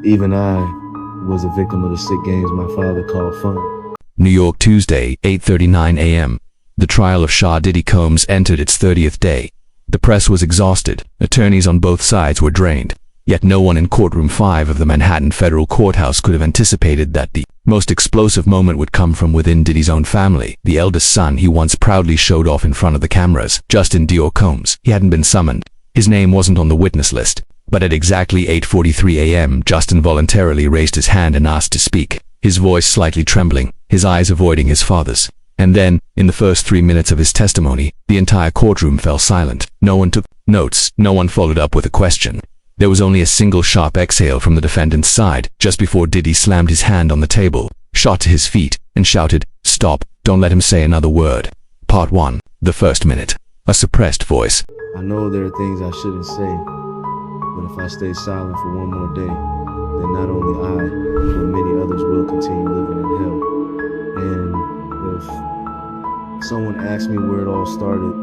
Even I was a victim of the sick games my father called fun. New York, Tuesday, 8:39 a.m. The trial of Shah Diddy Combs entered its 30th day. The press was exhausted. Attorneys on both sides were drained. Yet no one in Courtroom 5 of the Manhattan Federal Courthouse could have anticipated that the most explosive moment would come from within Diddy's own family, the eldest son he once proudly showed off in front of the cameras, Justin Dior Combs. He hadn't been summoned. His name wasn't on the witness list. But at exactly 8:43 a.m., Justin voluntarily raised his hand and asked to speak, his voice slightly trembling, his eyes avoiding his father's. And then, in the first 3 minutes of his testimony, the entire courtroom fell silent. No one took notes, no one followed up with a question. There was only a single sharp exhale from the defendant's side, just before Diddy slammed his hand on the table, shot to his feet, and shouted, "Stop, don't let him say another word." Part 1. The first minute. A suppressed voice. I know there are things I shouldn't say, but if I stay silent for one more day, then not only I, but many others will continue living in hell. And if someone asked me where it all started,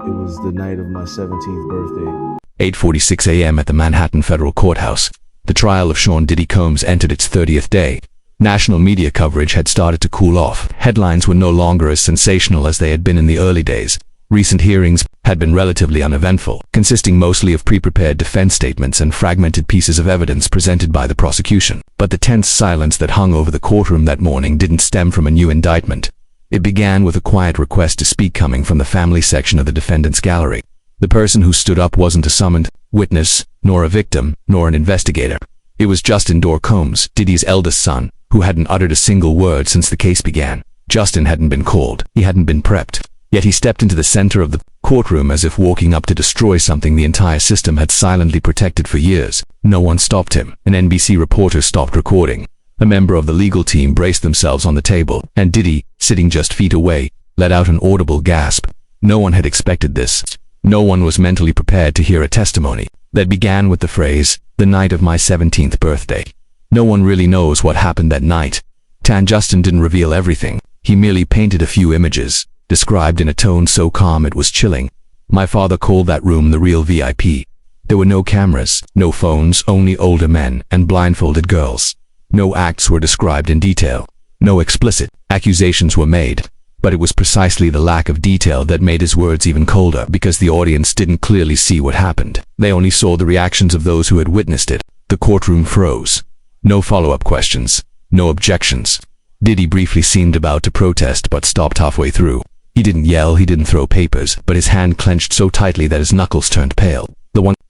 it was the night of my 17th birthday. 8:46 a.m. at the Manhattan Federal Courthouse. The trial of Sean Diddy Combs entered its 30th day. National media coverage had started to cool off. Headlines were no longer as sensational as they had been in the early days. Recent hearings had been relatively uneventful, consisting mostly of pre-prepared defense statements and fragmented pieces of evidence presented by the prosecution. But the tense silence that hung over the courtroom that morning didn't stem from a new indictment. It began with a quiet request to speak coming from the family section of the defendant's gallery. The person who stood up wasn't a summoned witness, nor a victim, nor an investigator. It was Justin Dior Combs, Diddy's eldest son, who hadn't uttered a single word since the case began. Justin hadn't been called. He hadn't been prepped. Yet he stepped into the center of the courtroom as if walking up to destroy something the entire system had silently protected for years. No one stopped him. An NBC reporter stopped recording. A member of the legal team braced themselves on the table, and Diddy, sitting just feet away, let out an audible gasp. No one had expected this. No one was mentally prepared to hear a testimony that began with the phrase, "the night of my 17th birthday." No one really knows what happened that night. Justin didn't reveal everything. He merely painted a few images, described in a tone so calm it was chilling. My father called that room the real VIP. There were no cameras, no phones, only older men and blindfolded girls. No acts were described in detail. No explicit accusations were made. But it was precisely the lack of detail that made his words even colder, because the audience didn't clearly see what happened. They only saw the reactions of those who had witnessed it. The courtroom froze. No follow-up questions. No objections. Diddy briefly seemed about to protest but stopped halfway through. He didn't yell, he didn't throw papers, but his hand clenched so tightly that his knuckles turned pale.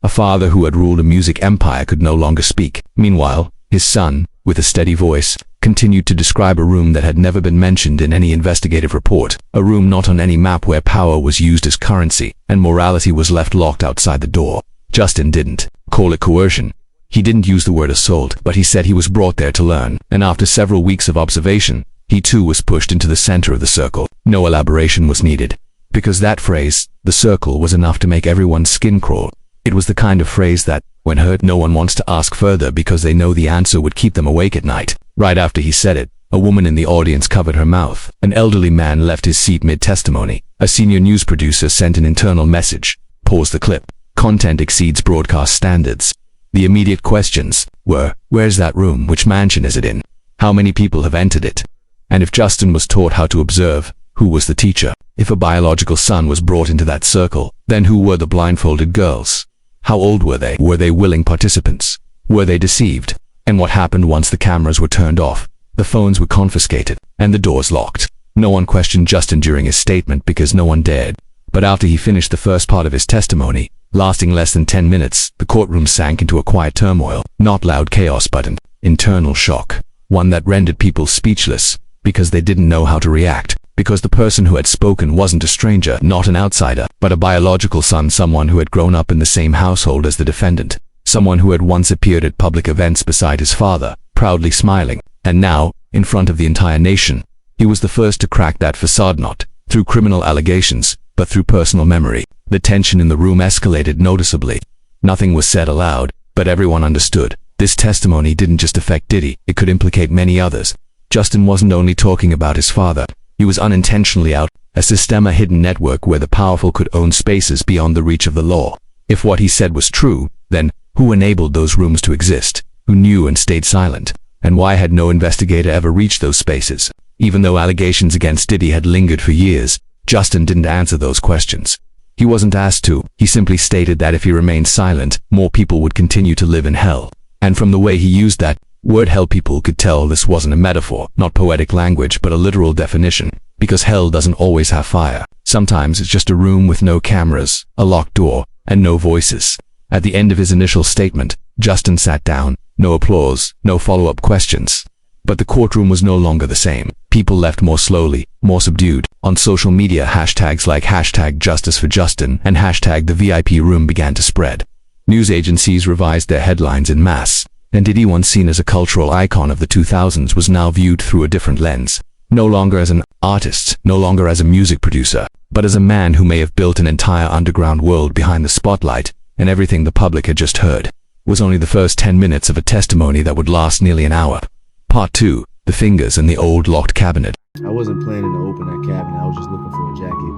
A father who had ruled a music empire could no longer speak. Meanwhile, his son, with a steady voice, continued to describe a room that had never been mentioned in any investigative report, a room not on any map where power was used as currency, and morality was left locked outside the door. Justin didn't call it coercion. He didn't use the word assault, but he said he was brought there to learn, and after several weeks of observation, he too was pushed into the center of the circle. No elaboration was needed, because that phrase, the circle, was enough to make everyone's skin crawl. It was the kind of phrase that, when heard, no one wants to ask further because they know the answer would keep them awake at night. Right after he said it, a woman in the audience covered her mouth. An elderly man left his seat mid-testimony. A senior news producer sent an internal message. Pause the clip. Content exceeds broadcast standards. The immediate questions were, where's that room? Which mansion is it in? How many people have entered it? And if Justin was taught how to observe, who was the teacher? If a biological son was brought into that circle, then who were the blindfolded girls? How old were they? Were they willing participants? Were they deceived? And what happened once the cameras were turned off? The phones were confiscated, and the doors locked. No one questioned Justin during his statement because no one dared. But after he finished the first part of his testimony, lasting less than 10 minutes, the courtroom sank into a quiet turmoil. Not loud chaos, but an internal shock. One that rendered people speechless, because they didn't know how to react. Because the person who had spoken wasn't a stranger, not an outsider, but a biological son, someone who had grown up in the same household as the defendant. Someone who had once appeared at public events beside his father, proudly smiling. And now, in front of the entire nation, he was the first to crack that facade, not through criminal allegations, but through personal memory. The tension in the room escalated noticeably. Nothing was said aloud, but everyone understood. This testimony didn't just affect Diddy, it could implicate many others. Justin wasn't only talking about his father. He was unintentionally out, a system, a hidden network where the powerful could own spaces beyond the reach of the law. If what he said was true, then who enabled those rooms to exist? Who knew and stayed silent? And why had no investigator ever reached those spaces? Even though allegations against Diddy had lingered for years, Justin didn't answer those questions. He wasn't asked to. He simply stated that if he remained silent, more people would continue to live in hell. And from the way he used that word hell, people could tell this wasn't a metaphor, not poetic language, but a literal definition. Because hell doesn't always have fire. Sometimes it's just a room with no cameras, a locked door, and no voices. At the end of his initial statement, Justin sat down. No applause, no follow-up questions. But the courtroom was no longer the same. People left more slowly, more subdued. On social media, hashtags like #JusticeForJustin and #TheVIPRoom began to spread. News agencies revised their headlines en masse, and Diddy, once seen as a cultural icon of the 2000s, was now viewed through a different lens. No longer as an artist, no longer as a music producer, but as a man who may have built an entire underground world behind the spotlight, and everything the public had just heard was only the first 10 minutes of a testimony that would last nearly an hour. Part 2, The Fingers in the Old Locked Cabinet. I wasn't planning to open that cabinet. I was just looking for a jacket.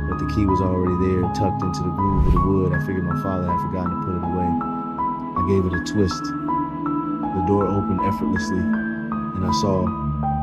But the key was already there, tucked into the groove of the wood. I figured my father had forgotten to put it away. I gave it a twist. The door opened effortlessly, and I saw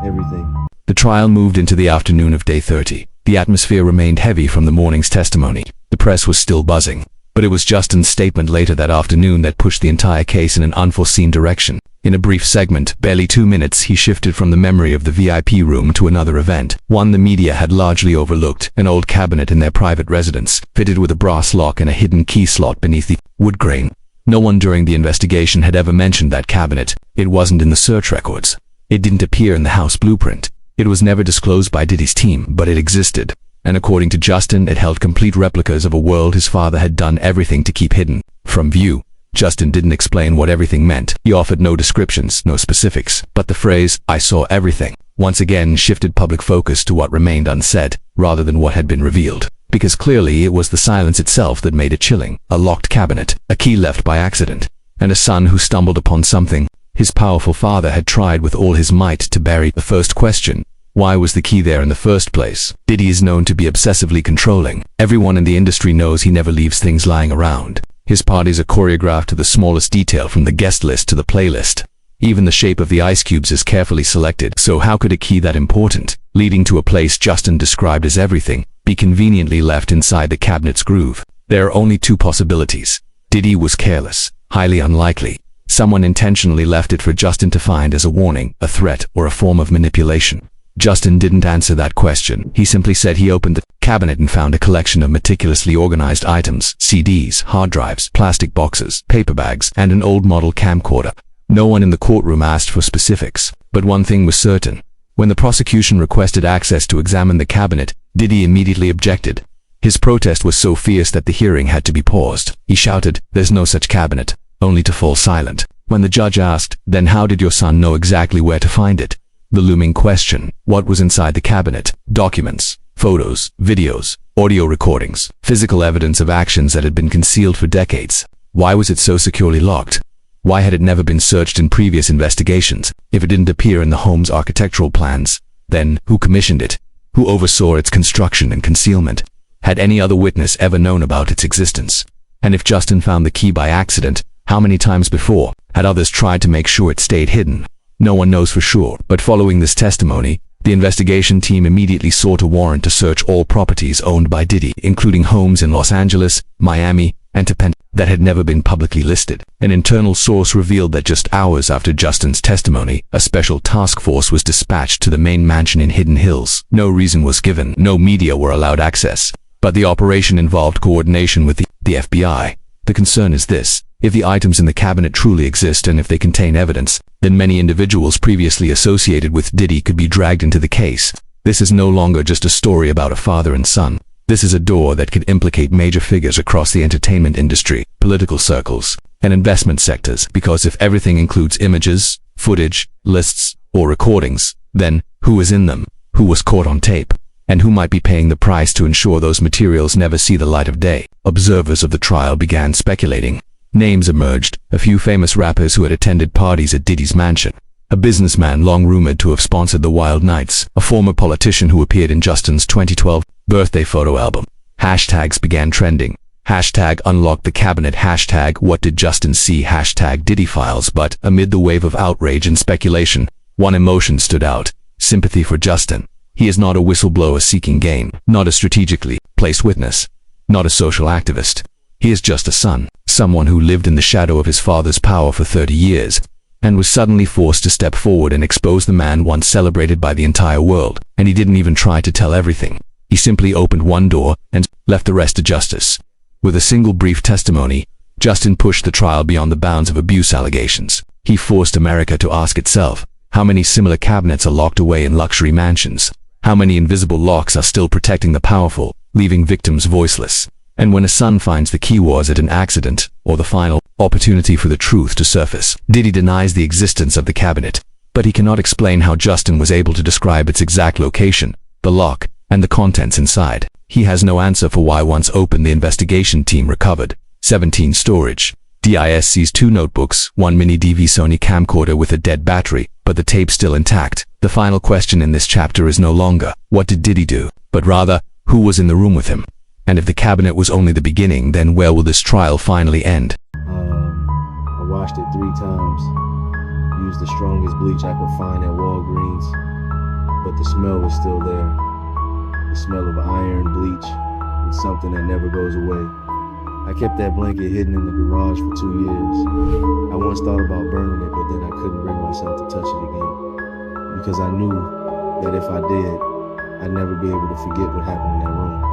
everything. The trial moved into the afternoon of day 30. The atmosphere remained heavy from the morning's testimony. The press was still buzzing. But it was Justin's statement later that afternoon that pushed the entire case in an unforeseen direction. In a brief segment, barely 2 minutes, he shifted from the memory of the VIP room to another event, one the media had largely overlooked, an old cabinet in their private residence, fitted with a brass lock and a hidden key slot beneath the wood grain. No one during the investigation had ever mentioned that cabinet. It wasn't in the search records. It didn't appear in the house blueprint. It was never disclosed by Diddy's team, but it existed. And according to Justin, it held complete replicas of a world his father had done everything to keep hidden from view. Justin didn't explain what everything meant. He offered no descriptions, no specifics, but the phrase, "I saw everything," once again shifted public focus to what remained unsaid, rather than what had been revealed. Because clearly it was the silence itself that made it chilling. A locked cabinet, a key left by accident, and a son who stumbled upon something his powerful father had tried with all his might to bury. The first question: why was the key there in the first place? Diddy is known to be obsessively controlling. Everyone in the industry knows he never leaves things lying around. His parties are choreographed to the smallest detail, from the guest list to the playlist. Even the shape of the ice cubes is carefully selected. So how could a key that important, leading to a place Justin described as everything, be conveniently left inside the cabinet's groove? There are only two possibilities. Diddy was careless, highly unlikely. Someone intentionally left it for Justin to find as a warning, a threat, or a form of manipulation. Justin didn't answer that question. He simply said he opened the cabinet and found a collection of meticulously organized items: CDs, hard drives, plastic boxes, paper bags, and an old model camcorder. No one in the courtroom asked for specifics, but one thing was certain. When the prosecution requested access to examine the cabinet, Diddy immediately objected. His protest was so fierce that the hearing had to be paused. He shouted, "There's no such cabinet," only to fall silent. When the judge asked, "Then how did your son know exactly where to find it?" The looming question: what was inside the cabinet? Documents, photos, videos, audio recordings, physical evidence of actions that had been concealed for decades. Why was it so securely locked? Why had it never been searched in previous investigations? If it didn't appear in the home's architectural plans, then who commissioned it? Who oversaw its construction and concealment? Had any other witness ever known about its existence? And if Justin found the key by accident, how many times before had others tried to make sure it stayed hidden? No one knows for sure, but following this testimony, the investigation team immediately sought a warrant to search all properties owned by Diddy, including homes in Los Angeles, Miami, and Topanga that had never been publicly listed. An internal source revealed that just hours after Justin's testimony, a special task force was dispatched to the main mansion in Hidden Hills. No reason was given, no media were allowed access, but the operation involved coordination with the FBI. The concern is this: if the items in the cabinet truly exist and if they contain evidence, then many individuals previously associated with Diddy could be dragged into the case. This is no longer just a story about a father and son. This is a door that could implicate major figures across the entertainment industry, political circles, and investment sectors, because if everything includes images, footage, lists, or recordings, then who is in them? Who was caught on tape? And who might be paying the price to ensure those materials never see the light of day? Observers of the trial began speculating. Names emerged: a few famous rappers who had attended parties at Diddy's mansion, a businessman long rumored to have sponsored the Wild Nights, a former politician who appeared in Justin's 2012 birthday photo album. Hashtags began trending: Hashtag unlock the cabinet. Hashtag what did Justin see? Hashtag Diddy files. But amid the wave of outrage and speculation, one emotion stood out: sympathy for Justin. He is not a whistleblower seeking gain, not a strategically placed witness, not a social activist. He is just a son, someone who lived in the shadow of his father's power for 30 years, and was suddenly forced to step forward and expose the man once celebrated by the entire world. And he didn't even try to tell everything. He simply opened one door and left the rest to justice. With a single brief testimony, Justin pushed the trial beyond the bounds of abuse allegations. He forced America to ask itself, how many similar cabinets are locked away in luxury mansions? How many invisible locks are still protecting the powerful, leaving victims voiceless? And when a son finds the key, was it an accident or the final opportunity for the truth to surface? Diddy denies the existence of the cabinet, but he cannot explain how Justin was able to describe its exact location, the lock, and the contents inside. He has no answer for why, once opened, the investigation team recovered 17 storage discs, 2 notebooks, 1 mini DV Sony camcorder with a dead battery, but the tape still intact. The final question in this chapter is no longer, what did Diddy do? But rather, who was in the room with him? And if the cabinet was only the beginning, then where will this trial finally end? I washed it 3 times, used the strongest bleach I could find at Walgreens, but the smell was still there. The smell of iron, bleach, and something that never goes away. I kept that blanket hidden in the garage for 2 years. I once thought about burning it, but then I couldn't bring myself to touch it again, because I knew that if I did, I'd never be able to forget what happened in that room.